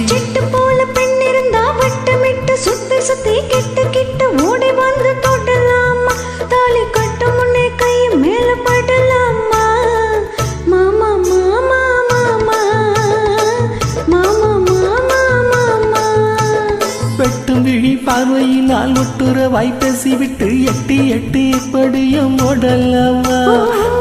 சிட்டு போல பெண் இருந்தா வட்டமிட்டு சுத்தி சுத்தி கிட்ட கிட்ட ஓடி வந்து தொடலாமா தாலி கட்டு முன்னே கை மேல படலாமா மாமா மாமா மாமா மாமா மாமா மாமா வெட்டும் விழி பார்வையினால் ஒட்டுறவாய் பேசிவிட்டு எட்டி எட்டி எப்படியும் ஓடலாமா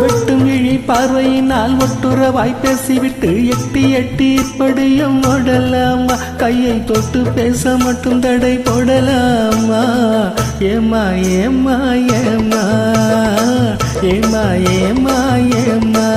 வெட்டும் விழி பார்வையினால் ஒட்டுறவாய் பேசிவிட்டு எட்டி எட்டி எப்படியும் ஓடலாமா கையை தொட்டு பேச மட்டும் தடை போடலாமா ஏமா ஏமா ஏமா ஏமா ஏமா ஏமா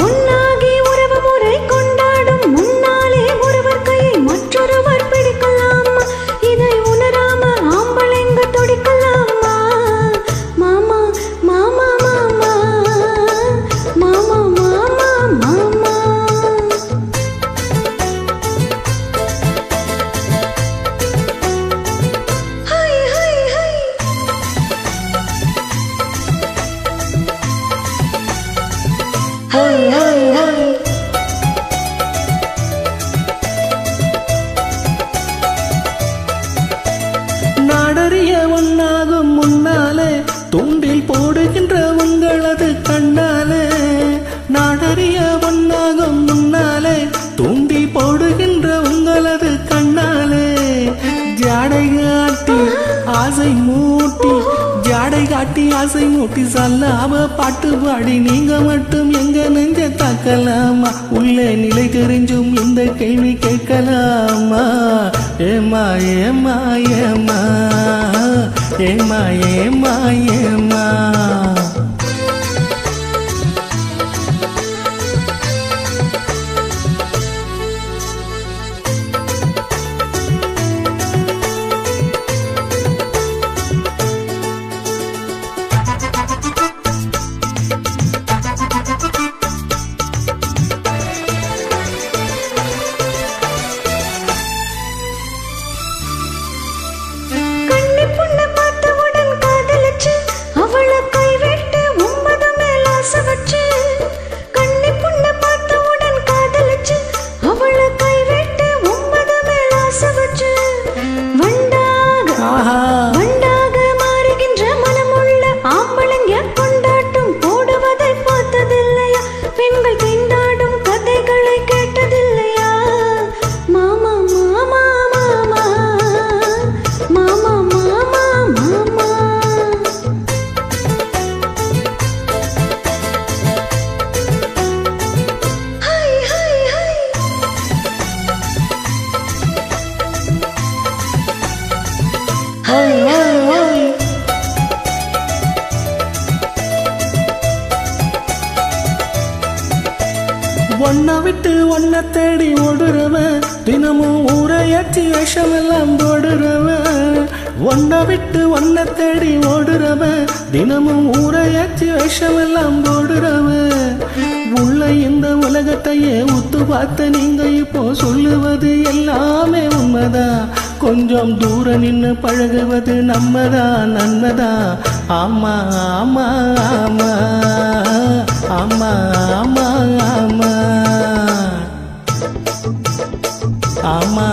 உன்னாகி உறவு முறை கொண்டாடும் முன்னாலே ஒருவர் கையை மற்றொருவர் பிடிக்கலாமா இதை உணராம ஆம்பளைங்க துடிக்கலாமா மாமா மாமா மாமா மாமா மாமா மாமா high high high Hey, hey, hey. நாடறிய ஒன்னாகும் முன்னாலே தூண்டில் போடுகின்ற உங்களது கண்ணாலே நாடறிய ஒன்னாகும் முன்னாலே தூண்டில் போடுகின்ற உங்களது கண்ணாலே ஜாடை காட்டி ஆசை மூட்டி ஜாடை காட்டி ஆசை மூட்டி சொல்லாம பாட்டு பாடி நீங்க மட்டும் எங்க நெஞ்ச தாக்கலாமா உள்ளே நிலை தெரிஞ்சும் இந்த கேள்வி கேட்கலாமா ஏமா ஏமா ஏமா ஏமா ஏமா ஏமா ஒன்ன விட்டு ஒன்ன தேடி ஓடுறவன் தினமும் ஊரையாற்றி விஷமெல்லாம் போடுறவன் ஒன்ன விட்டு ஒன்ன தேடி ஓடுறவன் தினமும் ஊரையாற்றி விஷமெல்லாம் போடுறவன் உள்ள இந்த உலகத்தையே உத்து பார்த்த நீங்க இப்போ சொல்லுவது எல்லாமே உண்மைதான் கொஞ்சம் தூர நின்று பழகுவது நம்மதான் நன்மைதான் ஆமா ஆமா ஆமா ஆமா ஆமா ஆமா ஆமா